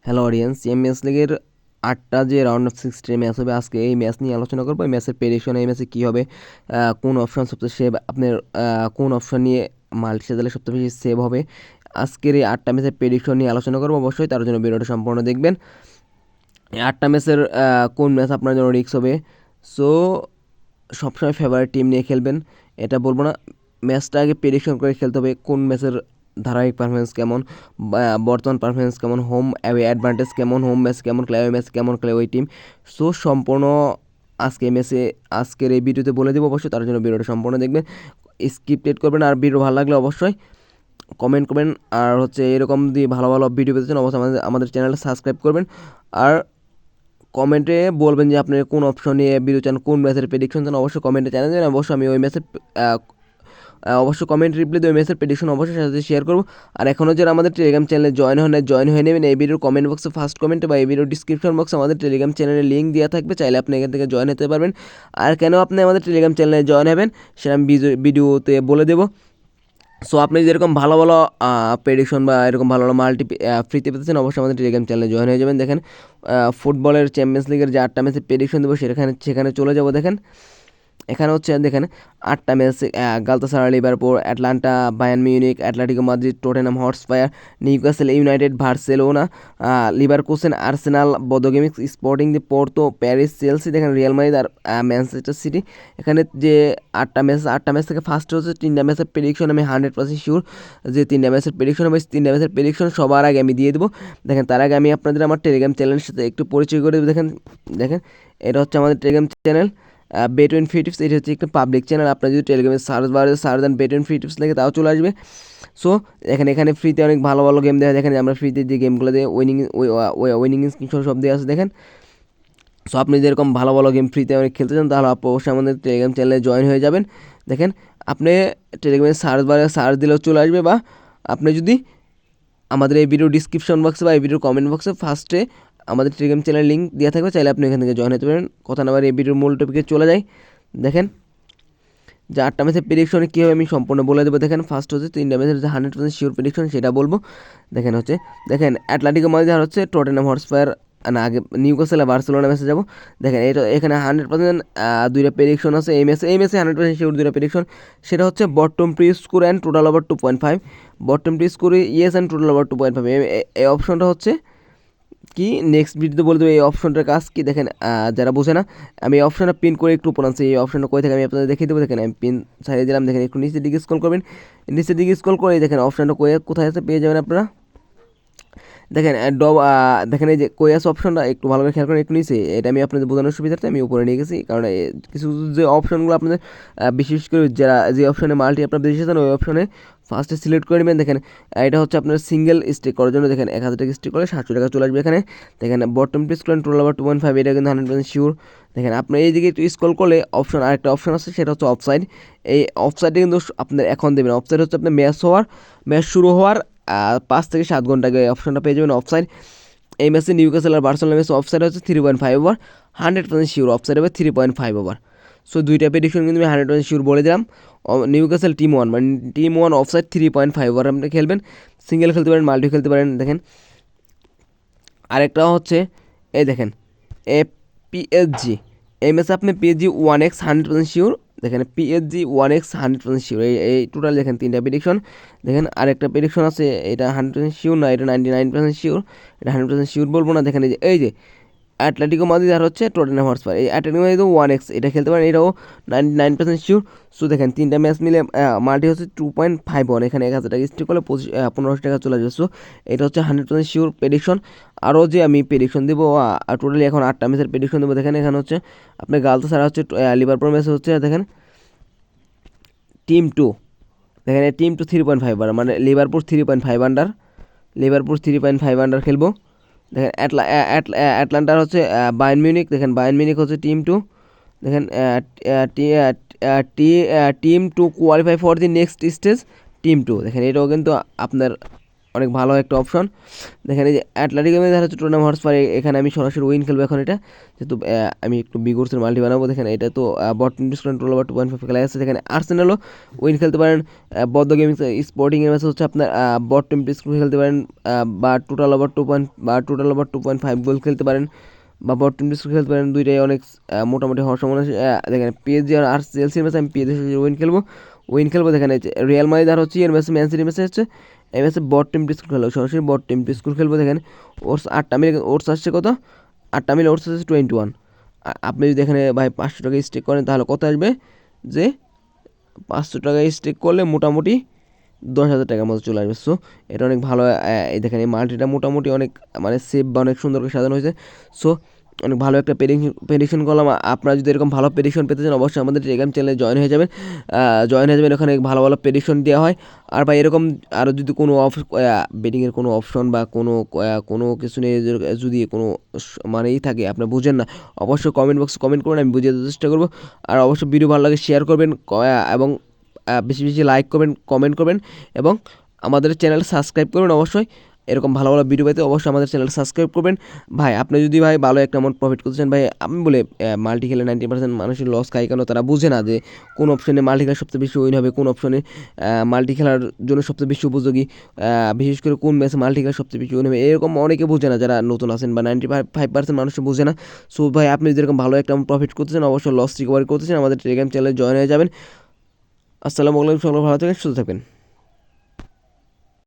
Hello audience, champions লিগের ৮টা যে রাউন্ড অফ 16 ম্যাচ হবে, আজকে এই ম্যাচ নিয়ে আলোচনা করবো। এই ম্যাচের প্রেডিকশন, এই ম্যাচে কী হবে, কোন অপশন সবচেয়ে সেভ, আপনার কোন অপশন নিয়ে মাল্টি সাজালে সবচেয়ে বেশি সেভ হবে, আজকের এই 8টা ম্যাচের প্রেডিকশন নিয়ে আলোচনা করবো। অবশ্যই তার জন্য ভিডিওটা সম্পূর্ণ দেখবেন। এই 8টা ম্যাচের কোন ম্যাচ আপনার জন্য রিস্ক হবে, সো সবসময় ফেভারিট টিম নিয়ে খেলবেন, এটা বলবো না। ম্যাচটা আগে প্রেডিকশন করে খেলতে হবে, কোন ম্যাচের ধারাবাহিক পারফরমেন্স কেমন, বর্তমান পারফরমেন্স কেমন, হোম অ্যাওয়ে অ্যাডভান্টেজ কেমন, হোম ম্যাচ কেমন খেলে, ওই ম্যাচ কেমন খেলে ওই টিম। সো সম্পূর্ণ আজকের এই ভিডিওতে বলে দেবো। অবশ্যই তার জন্য ভিডিওটা সম্পূর্ণ দেখবেন, স্কিপটেড করবেন। আর ভিডিও ভালো লাগলে অবশ্যই কমেন্ট করবেন। আর এরকম দিয়ে ভালো ভালো ভিডিও পেতে চান, অবশ্যই আমাদের চ্যানেলটা সাবস্ক্রাইব করবেন। আর কমেন্টে বলবেন যে আপনি কোন অপশন নিয়ে ভিডিও চান, কোন ম্যাচের প্রেডিকশন চান, অবশ্যই কমেন্টে জানিয়ে দেবেন। অবশ্যই আমি ওই ম্যাচের অবশ্যই কমেন্ট রিপ্লাই দিয়ে ওই ম্যাচের প্রেডিকশন অবশ্যই সাথে শেয়ার করবো। আর এখনও যারা আমাদের টেলিগ্রাম চ্যানেলে জয়েন হয়ে নেবেন, এই ভিডিওর কমেন্ট বক্সে ফার্স্ট কমেন্টে বা এই ভিডিওর ডিসক্রিপশন বক্সে আমাদের টেলিগ্রাম চ্যানেলের লিঙ্ক দেওয়া থাকবে, চাইলে আপনি এখান থেকে জয়েন হতে পারবেন। আর কেন আপনি আমাদের টেলিগ্রাম চ্যানেলে জয়েন হবেন সেটা আমি ভিডিওতে বলে দেবো। সো আপনি যদি এরকম ভালো ভালো প্রেডিকশন বা এরকম ভালো ভালো মাল্টি ফ্রিতে পেতেছেন, অবশ্যই আমাদের টেলিগ্রাম চ্যানেলে জয়েন হয়ে যাবেন। দেখেন ফুটবলের চ্যাম্পিয়ন্স লিগের যে 8টা ম্যাচের প্রেডিকশন দেবো সেখানে চলে যাবো। দেখেন এখানে দেখেন 8টা match: Galatasaray, Liverpool, Atalanta, Bayern Munich, Atletico Madrid, Tottenham Hotspur, Newcastle United, Barcelona, Leverkusen, Arsenal, বোদোগেমিক্স, Sporting de Porto, Paris, Chelsea, দেখেন রিয়াল মাদ্রিদ আর ম্যানচেস্টার সিটি। এখানে যে 8টা ম্যাচ থেকে ফার্স্ট হচ্ছে 3টা ম্যাচের প্রেডিকশন আমি 100% শিওর যে 3টা ম্যাচের প্রেডিকশন হবে। 3টা ম্যাচের প্রেডিকশন সবার আগে আমি দিয়ে দেবো। দেখেন তার আগে আমি আপনাদের আমার টেলিগ্রাম চ্যানেলের সাথে একটু পরিচয় করে দেবো। দেখেন দেখেন এটা হচ্ছে আমাদের টেলিগ্রাম চ্যানেল Bet24 টিপস। এটা হচ্ছে একটা পাবলিক চ্যানেল। আপনার যদি টেলিগ্রামে সার্চ দেন Bet24 টিপস লেগে, তাও চলে আসবে। সো এখানে ফ্রিতে অনেক ভালো ভালো গেম দেওয়া। দেখেন আমরা ফ্রিতে যে গেমগুলো দিয়ে উইনিং স্ক্রিনশট সব দেওয়া আছে দেখেন। সো আপনি যেরকম ভালো ভালো গেম ফ্রিতে অনেক খেলতে চান, তাহলে আপনি অবশ্যই আমাদের টেলিগ্রাম চ্যানেলে জয়েন হয়ে যাবেন। দেখেন আপনি টেলিগ্রামে সার্চ দিলেও চলে আসবে, বা আপনি যদি আমাদের এই ভিডিও ডিসক্রিপশন বক্সে বা এই ভিডিওর কমেন্ট বক্সে ফার্স্টে আমাদের টেলিগ্রাম চ্যানেল লিঙ্ক দেওয়া থাকবে, চাইলে আপনি এখান থেকে জয়েন হতে পারেন। কথা না এই ভিডিওর মূল টপিকে চলে যায়। দেখেন যে 8টা ম্যাচের প্রেডিকশনে কী হবে আমি সম্পূর্ণ বলে দেবো। দেখেন ফার্স্ট হচ্ছে 3টা ম্যাচের যে 100% শিওর প্রেডিকশন সেটা বলবো। দেখেন অ্যাটলেটিকো মাদ্রিদ আর টটেনহাম হটস্পায়ার, না আগে নিউক্যাসল আর বার্সেলোনা ম্যাচে যাবো। দেখেন এখানে 100% দুইটা প্রেডিকশন আছে এই ম্যাচে 100% শিওর দুইটা প্রেডিকশন। সেটা হচ্ছে bottom pre score and total over 2.5। Bottom pre score yes and total over 2.5। এই অপশনটা হচ্ছে কি, নেক্সট ভিডিওতে বলে দেবো এই অপশনটার কাজ কি। দেখেন যারা বোঝে না, আমি এই অপশনটা পিন করে একটু উপনাচ্ছি, এই অপশনটা কোথায় থেকে আমি আপনাদের দেখিয়ে দেবো। দেখেন আমি পিন ছাড়িয়ে দিলাম। দেখেন একটু নিচের দিকে স্ক্রল করবেন, নিচের দিকে স্ক্রল করে দেখেন অপশনটা কোথায় আছে পেয়ে যাবেন আপনারা। দেখেন দেখেন এই যে কোয়াস অপশনটা একটু ভালো করে খেয়াল করেন, একটু নিচে। এটা আমি আপনাদের বোঝানোর সুবিধার্থে আমি উপরে নিয়ে গেছি, কারণ কিছু যে অপশনগুলো আপনাদের বিশেষ করে যারা যে অপশনে মাল্টি আপনার বেশি চান ওই অপশনে ফার্স্টে সিলেক্ট করে নেবেন। দেখেন এটা হচ্ছে আপনার সিঙ্গেল স্টেক করার জন্য। দেখেন 1000 টাকা স্টেক করলে 700 টাকা চলে আসবে এখানে। দেখেন বটম প্রেস করেন টোটাল আবার 2.5, এটা কিন্তু 100% শিওর। দেখেন আপনার এই দিকে একটু স্ক্রল করলে আরেকটা অপশন আছে, সেটা হচ্ছে অফসাইড। এই অফসাইডে কিন্তু আপনার এখন দেবেন। অফসাইড হচ্ছে আপনার ম্যাচ শুরু হওয়ার 5 থেকে 7 ঘন্টা আগে অপশনটা পেয়ে যাবেন অফসাইড। এই ম্যাচে নিউক্যাসল আর বার্সেলোনা ম্যাচে অফসাইড হচ্ছে 3.5 ওভার। 100% শিওর অফসাইড হবে 3.5 ওভার। সো দুইটা প্রেডিকশন কিন্তু আমি 100% শিওর বলে দিলাম। Newcastle team one offside 3.5 over আপনি খেলবেন, সিঙ্গেল খেলতে পারেন, মাল্টি খেলতে পারেন। দেখেন আরেকটা হচ্ছে এই দেখেন পিএসজি, এই ম্যাচে আপনি পিএসজি 1x 100% শিওর। দেখেন পিএসজি 1x 100% শিওর। এই টোটাল দেখেন 3টা প্রেডিকশন। দেখেন আরেকটা প্রেডিকশন আছে, এটা 100% শিওর না, এটা 99% শিওর। এটা 100% শিওর বলবো না। দেখেন এই যে অ্যাটলেটিকো মাদ্রিদ আর টটেনহাম হটস্পার, এই অ্যাটলেটিকো মাদ্রিদ 1x এটা খেলতে পারেন, এটাও 99% শিওর। সো দেখেন 3টা ম্যাচ মিলে মাল্টি হচ্ছে 2.51। এখানে 1000 টাকা স্টেক করলে 1500 টাকা চলে আসবে। সো এটা হচ্ছে 100% শিওর প্রেডিকশন। আরও যে আমি প্রেডিকশন দেবো টোটালি এখন 8টা ম্যাচের প্রেডিকশন দেবো। দেখেন এখানে আপনার গালতাসারা লিভারপুল ম্যাচে দেখেন টিম 2। দেখেন টিম 2 3.5 মানে লিভারপুল 3.5 আন্ডার, লিভারপুল 3.5 আন্ডার খেলবো। দেখেন অ্যাটলান্টার বায়ার্ন মিউনিক। দেখেন বায়ার্ন মিউনিক হচ্ছে টিম 2। দেখেন team 2 qualify for the next stage team 2। দেখেন এটাও কিন্তু আপনার অনেক ভালো একটা অপশন। দেখেন এই যে অ্যাটলেটিক গেমে দেখা যাচ্ছে টোটেনহাম হটস্পার, এখানে আমি সরাসরি উইন খেলবো এখন এটা, যেহেতু আমি একটু বিগোর্সের মাল্টি বানাবো। দেখেন এটা তো বটন ডিসকাউন্ট টোল ওভার 2.5 খেলা আছে। দেখেন আর্সেনালও উইন খেলতে পারেন, বদ্ধ গেমিং স্পোর্টিংয়ের ম্যাচে হচ্ছে আপনার বটন ডিসকাউন্ট খেলতে পারেন, বা টোটাল ওভার 2.5 গোল খেলতে পারেন, বা বটন ডিসকাউন্ট খেলতে পারেন। দুইটাই অনেক মোটামুটি হওয়ার সম্ভাবনা আছে। দেখেন পিএসজি আর চেলসির ম্যাচে আমি পিএসজি উইন খেলবো। দেখেন রিয়াল মাদ্রিদ আর হচ্ছে এর ম্যাচে ম্যান সিটির ম্যাচে হচ্ছে এই ম্যাচে বট টিম স্কুল খেলবো, সরাসরি বট টিম স্কুল খেলবো। দেখেন ওটস 8টা মিলে ওটস আসছে কত, 8টা মিলে ওটস আসছে 21। আপনি যদি এখানে ভাই 500 টাকা স্টেক করেন তাহলে কত আসবে, যে 500 টাকা স্টেক করলে মোটামুটি 10,000 টাকার মতো চলে আসবে। সো এটা অনেক ভালো। এই দেখেন এই মাল্টিটা মোটামুটি অনেক মানে সেফ বা অনেক সুন্দর করে সাজানো হয়েছে। সো অনেক ভালো একটা প্রেডিকশন করলাম। আপনারা যদি এরকম ভালো প্রেডিকশন পেতে চান অবশ্যই আমাদের টেলিগ্রাম চ্যানেলে জয়েন হয়ে যাবেন। ওখানে ভালো ভালো প্রেডিকশন দেওয়া হয়। আর ভাই এরকম আরও যদি কোনো বেটিংয়ের কোনো অপশন বা কোনো কিছু নিয়ে যদি কোনো মানেই থাকে আপনার বুঝেন না, অবশ্যই কমেন্ট বক্সে কমেন্ট করবেন, আমি বুঝিয়ে দেওয়ার চেষ্টা করবো। আর অবশ্যই ভিডিও ভালো লাগে শেয়ার করবেন, এবং বেশি বেশি লাইক করবেন, কমেন্ট করবেন, এবং আমাদের চ্যানেল সাবস্ক্রাইব করবেন। অবশ্যই এরকম ভালো ভালো ভিডিও পেতে অবশ্যই আমাদের চ্যানেল সাবস্ক্রাইব করবেন। ভাই আপনি যদি ভাই ভালো একটা অ্যামাউন্ট প্রফিট করতে চান, ভাই আমি বলে মাল্টি খেলে 90% মানুষের লস খায়, কেন তারা বুঝে না যে কোন অপশনে মাল্টি খেলা সবচেয়ে বেশি উইন হবে, কোন অপশনে মাল্টি খেলার জন্য সবচেয়ে বেশি উপযোগী, বিশেষ করে কোন ম্যাচে মাল্টি খেলা সবচেয়ে বেশি উইন হবে, এরকম অনেকে বুঝে না যারা নতুন আছেন, বা 95% মানুষ বুঝে না। সো ভাই আপনি যদি এরকম ভালো একটা প্রফিট করতে চান, অবশ্যই লস রিকভারি করতে চান, আমাদের টেলিগ্রাম চ্যানেলে জয়েন হয়ে যাবেন। আসসালামু আলাইকুম, সকলে ভালো থাকেন, সুস্থ থাকবেন।